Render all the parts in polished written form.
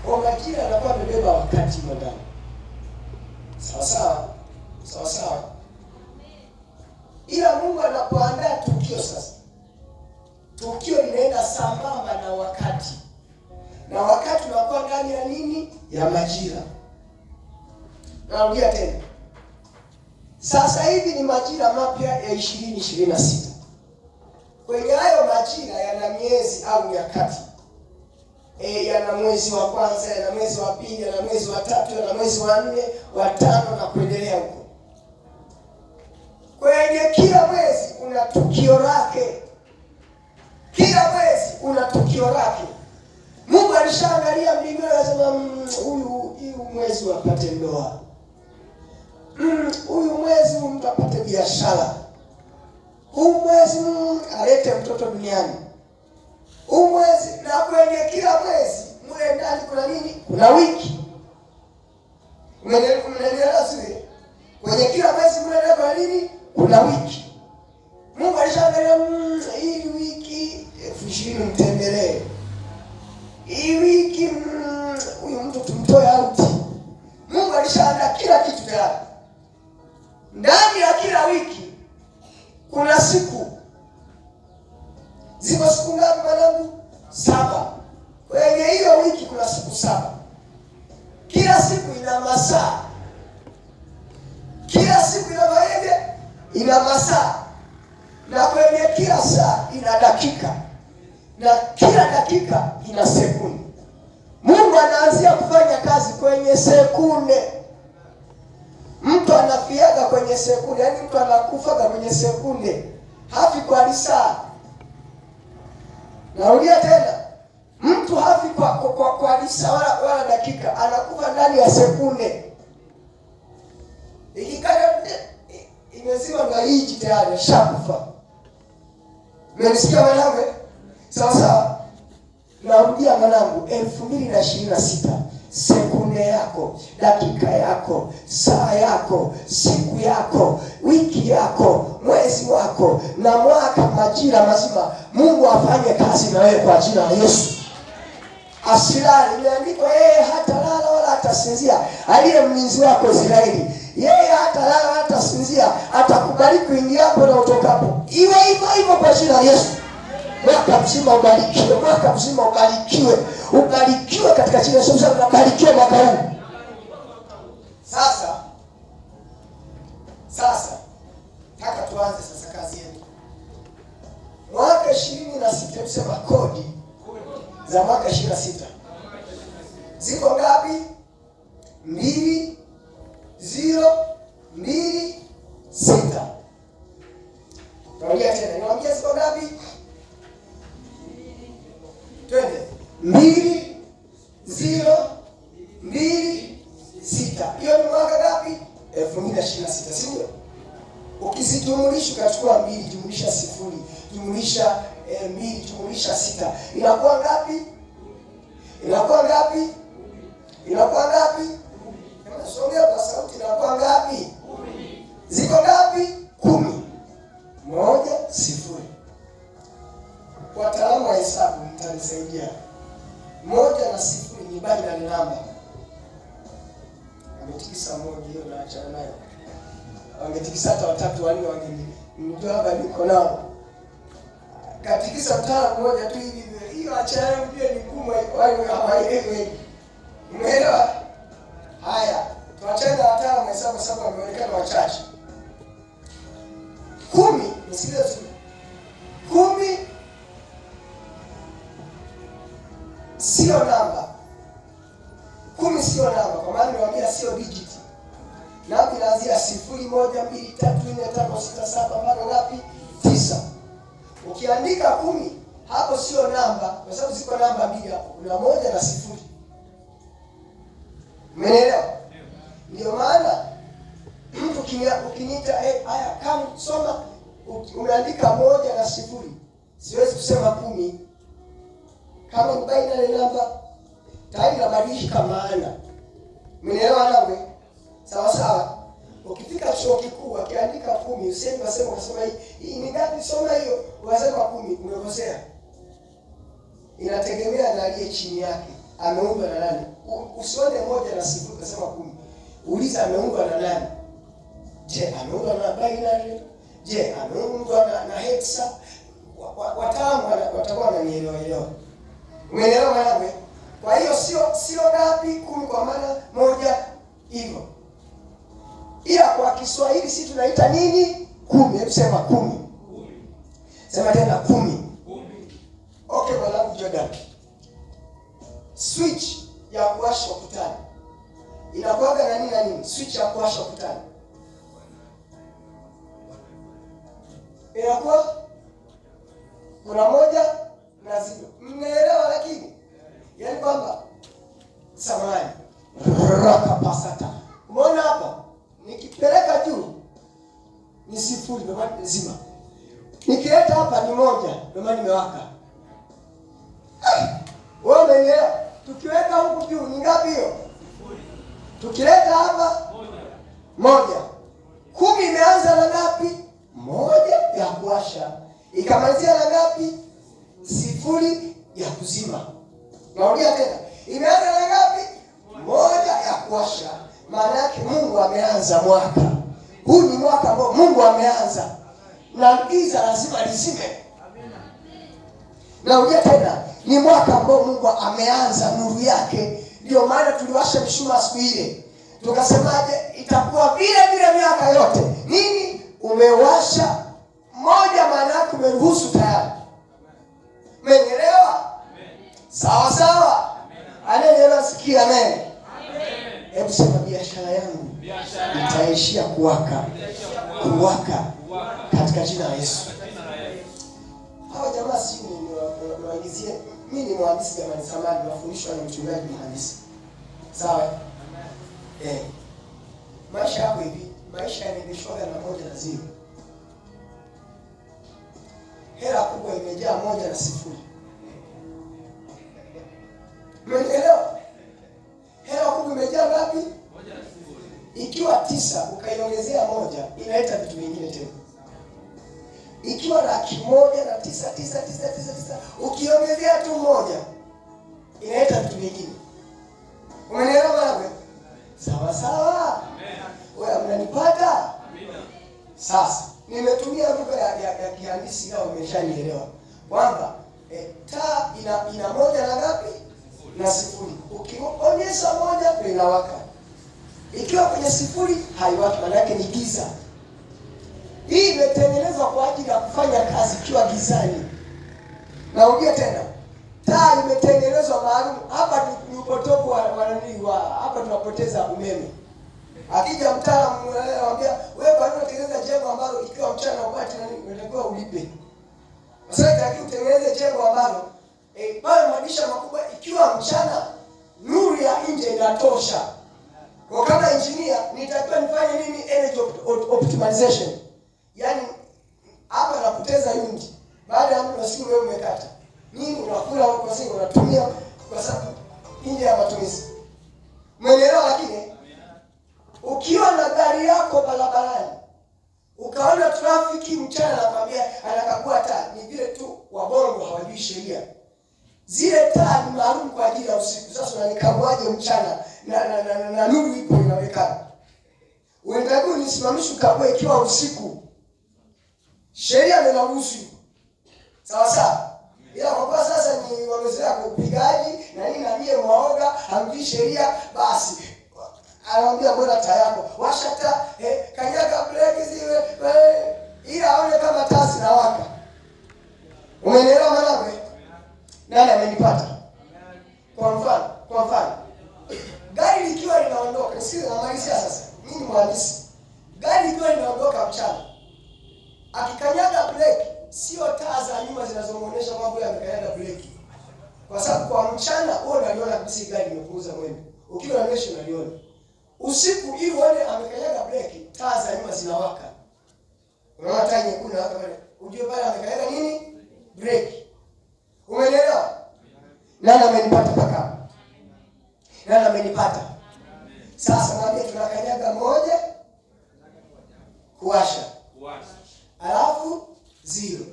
Kwa majira anakuwa amebeba wakati ndani. Sawa sawa? Sawa sawa? Ila Mungu anapoandaa tukio sasa, tukio linaenda sambamba na wakati. Na wakati unakuwa ndani ya nini? Ya majira. Narudia tena. Sasa hivi ni majira mapya ya 2026. Kwenye hayo majira yana miezi au nyakati. Yana mwezi wa kwanza, yana mwezi wa pili, yana mwezi wa tatu, yana mwezi wa 4, wa 5 na kuendelea huko. Kwenye kila mwezi una tukio lake. Kila mwezi una tukio lake. Mungu alishaangalia mbinguni akasema huyu mwezi wapate ndoa. Huyu mwezi mtu apate biashara. Huu mwezi alete mtoto duniani. Huu mwezi, na kwenye kila mwezi mule ndani kuna nini? Kuna wiki. Umeelewa sio? Kwenye kila mwezi mule ndani kuna nini? Kuna wiki. Mungu alishaangalia hii wiki 2020 mtembelee. Hii wiki huyu mtu tumtoe out. Mungu alishaandaa kila kitu tayari. Ndani ya kila wiki kuna siku. Ziko siku ngapi mwanangu? 7. Kwenye hiyo wiki kuna siku 7. Kila siku ina masaa. Kila siku ina masaa. Na kwenye kila saa ina dakika. Na kila dakika ina sekunde. Mungu anaanzia kufanya kazi kwenye sekunde. Mtu anafiaga kwenye sekunde, yaani mtu anakufaga kwenye sekunde. Hafi kwa saa. Narudia tena. Mtu hafi kwa saa wala dakika, anakufa ndani ya sekunde. Ikikata imezima na hiji tayari shakufa. Mmenisikia mwanangu? Sawa sawa. Narudia mwanangu, 2026 sekunde yako, dakika yako, saa yako, siku yako, wiki yako, mwezi wako na mwaka, majira mazima, Mungu afanye kazi na wewe kwa jina la Yesu. Asilali, imeandikwa yeye hatalala wala hatasinzia, aliye mlinzi wako Israeli. Yeye hatalala wala hatasinzia, atakubariki kuingiapo na utokapo. Iwe hivyo kwa jina la Yesu. Mwaka mzima ubarikiwe, mwaka mzima ubarikiwe. Ubarikiwe katika jina la Yesu, ubarikiwe mwaka huu. Sasa taka tuanze sasa kazi yetu. Mwaka 26 tusema kodi za mwaka 26. Ziko ngapi? 2026. Narudia tena. Niwaambie ziko ngapi? Twende. 2026. Hiyo ni mwaka ngapi? 2026, si ndio? Ukizijumulisha ukachukua 2 jumlisha 0 jumlisha 2 jumlisha 6 inakuwa ngapi? Inakuwa ngapi? Inakuwa ngapi? Kama sogea kwa sauti, inakuwa ngapi? 10. Ziko ngapi? 10. 1 0. Wataalamu wa hesabu mtanisaidia. 1 na 0 ni binary number. Ametikisa 1 hiyo na achana nayo. Wangetikisa hata 3 4 wangenijua hapa niko nao. Katikisa mtaalamu mmoja tu hivi hiyo achana mjue ni ngumu wao hawaelewi. Umeelewa? Haya, tuachane na wataalamu wa hesabu sababu wameonekana wachache. 10, msikilize tu. 10 sio namba. 10 sio namba, kwa maana niwaambia sio digit. Namba inaanzia 0 1 2 3 4 5 6 7 mpaka ngapi? 9. Ukiandika 10 hapo sio namba, kwa sababu ziko namba mbili hapo. Kuna 1 na 0. Umeelewa? Ndio maana mtu ukiniita haya kama soma umeandika 1 na 0. Siwezi kusema 10. Kama ni binary number tayari inabadilika maana. Umeelewa nawe? Sawa sawa. Ukifika chuo kikuu akiandika 10 useme wasema hii ni ngapi? Soma hiyo wasema 10, umekosea. Inategemea na aliye chini yake. ameundwa na nani? Usione moja na sifuri ukasema 10. Uliza ameundwa na nani? Je, ameundwa na binary? Je, ameundwa na hexa? Wataalamu watakuwa wananielewa. Umeelewa mwanangu? Kwa hiyo sio ngapi 10 kwa maana moja hivyo. Ila kwa Kiswahili sisi tunaita nini? 10. Hebu sema 10. Sema tena 10. Okay mwanangu Jordan. Switch ya kuwasha ukutani inakuwa na nini na nini? Switch ya kuwasha ukutani inakuwa kuna moja na zero. Mnaelewa? Lakini yaani kwamba samani raka pasata. Umeona hapa? Nikipeleka juu ni sifuri, ndio maana nzima. Nikileta hapa ni moja, ndio maana nimewaka. Wewe umeelewa? Tukiweka huku juu ni ngapi hiyo? Tukileta hapa moja. 10 imeanza na ngapi? Moja ya kuwasha. Ikamalizia na ngapi? Sifuri ya kuzima. Narudia tena. Imeanza na ngapi? Moja ya kuwasha. Maana yake Mungu ameanza mwaka. Huu ni mwaka ambao Mungu ameanza. Na giza lazima lizime. Narudia tena. Ni mwaka ambao Mungu ameanza nuru yake. Ndio maana tuliwasha mshumaa siku ile. Tukasemaje? Itakuwa vile vile miaka yote. Nini? Umewasha moja, maana yake umeruhusu tayari. Umeelewa? Sawa sawa. Anaelewa, sikia amen. Hebu sema biashara yangu itaishia kuwaka katika jina la Yesu. Hawa jamaa si niwaigizie. Mimi ni mhandisi jamani, samani nafundishwa na mchungaji mhandisi. Sawa? Maisha yako hivi, maisha yanaendeshwa na moja na zero. Hela kubwa imejaa moja na sifuri. Umeelewa? Hela kubwa imejaa ngapi? Moja na sifuri. Ikiwa 9 ukaiongezea moja, inaleta vitu vingine tena. Ikiwa 1,999,999 ukiongezea tu moja, inaleta vitu vingine. Umeelewa wewe? Sawa sawa. Amen. Wewe mnanipata? Amina. Sasa nimetumia lugha ya kihandisi leo, umeshanielewa kwamba taa ina moja na ngapi? Na sifuri. Ukionyesha moja ndio inawaka. Ikiwa kwenye sifuri haiwaki, maana yake ni giza. Hii imetengenezwa kwa ajili ya kufanya kazi ikiwa gizani. Naongea tena. Taa imetengenezwa maalum. Hapa ni upotovu wa hapa tunapoteza umeme. Akija mtaalamu anamwambia wewe kwa nini unatengeneza jengo ambalo ikiwa mchana upate nani unatakiwa ulipe. Sasa taki utengeneze jengo ambalo pale madirisha makubwa ikiwa mchana nuru ya nje inatosha. Kwa kama engineer nitakiwa nifanye nini? Energy optimization. Yaani hapa napoteza unit. Baada ya muda siku wewe umekata. Nini unakula kwa siku unatumia kwa sababu nje ya matumizi. Umeelewa? Lakini ukiwa na gari yako barabarani ukaona trafiki mchana nakwambia anakagua taa, ni vile tu wabongo hawajui sheria. Zile taa ni maalum kwa ajili ya usiku. Sasa unanikaguaje mchana na nuru ipo inaonekana? Unataka unisimamishe ukague ikiwa usiku. Sheria inaruhusu. Sawa sawa. Ila kwa sasa ni wamezoea kupigaji na nini na yeye mwaoga, hamjui sheria basi. Anaambia bora taa yako, washa taa, kanyaga breki ziwe, ila aone kama taa zinawaka. Umeelewa mwanangu? Nani amenipata? Kwa mfano. Gari likiwa linaondoka, nisikize namalizia sasa. Mimi mhandisi. Gari likiwa linaondoka mchana. Akikanyaga breki, sio taa za nyuma zinazomuonesha mambo yamekanyaga breki. Kwa sababu kwa mchana wewe unaliona kabisa gari limepunguza mwendo. Ukiwa unaendesha unaliona. Usiku ili uone amekanyaga breki, taa za nyuma zinawaka. Unaona taa nyekundu hapa pale. Ujue pale amekanyaga nini? Breki. Umeelewa? Nani amenipata paka? Nani amenipata? Sasa mwambie tunakanyaga moja kuwasha. Alafu zero.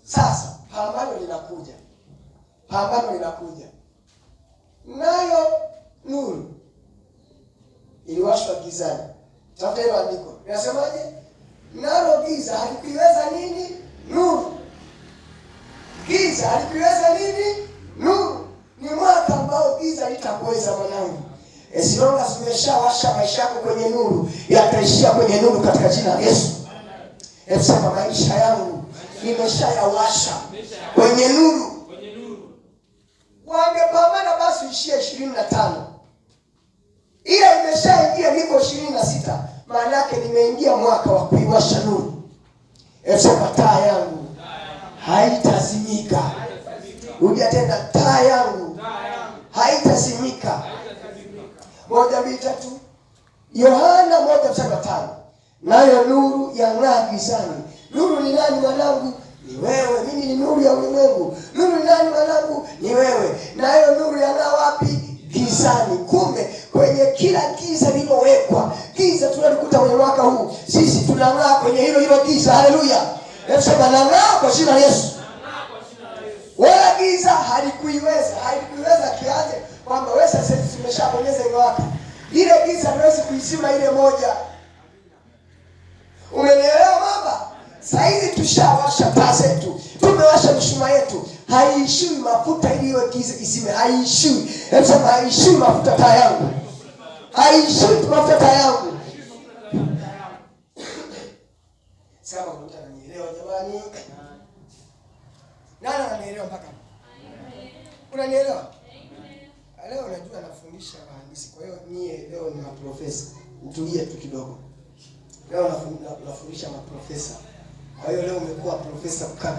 Sasa pambano linakuja. gizani. Tafuta hilo andiko. Ninasemaje? Nalo giza halikuiweza nini? Nuru. Giza halikuiweza nini? Nuru. Ni mwaka ambao giza litakuweza mwanangu. As long as umeshawasha maisha yako kwenye nuru, yataishia kwenye nuru katika jina la Yesu. Sema maisha yangu nimeshayawasha kwenye nuru. Wangepambana basi ishie 25. Ile imeshaingia niko 26. Maana yake nimeingia mwaka wa kuiwasha nuru. Sema taa yangu haitazimika. Rudia tena, taa yangu haitazimika. 1, 2, 3. Yohana 1:5. Nayo nuru yang'aa gizani. Nuru ni nani mwanangu? Ni wewe. Mimi ni nuru ya ulimwengu. Nuru ni nani mwanangu? Ni wewe. Nayo nuru yang'aa wapi? Gizani. Kumbe kwenye kila giza lililowekwa, giza tunalikuta kwenye mwaka huu, sisi tunang'aa kwenye hilo giza. Haleluya. Nasema nang'aa kwa jina la Yesu. Wala giza halikuiweza kiaje kwamba wewe sasa tumeshabonyeza ile waka. Ile giza haiwezi kuizima ile moja. Umenielewa baba? Sasa hivi tushawasha taa zetu. Tumewasha mishumaa yetu. Haishui mafuta ili iwe giza isime. Haishui. Nasema haishui mafuta taa yangu. Haishui mafuta taa yangu. Sasa mtu ananielewa jamani? Nani ananielewa mpaka? Unanielewa? Leo unajua nafundisha wahandisi. Kwa hiyo leo ni maprofesa. Mtulie tu kidogo. Leo nafundisha maprofesa. Kwa hiyo leo umekuwa profesa kukaa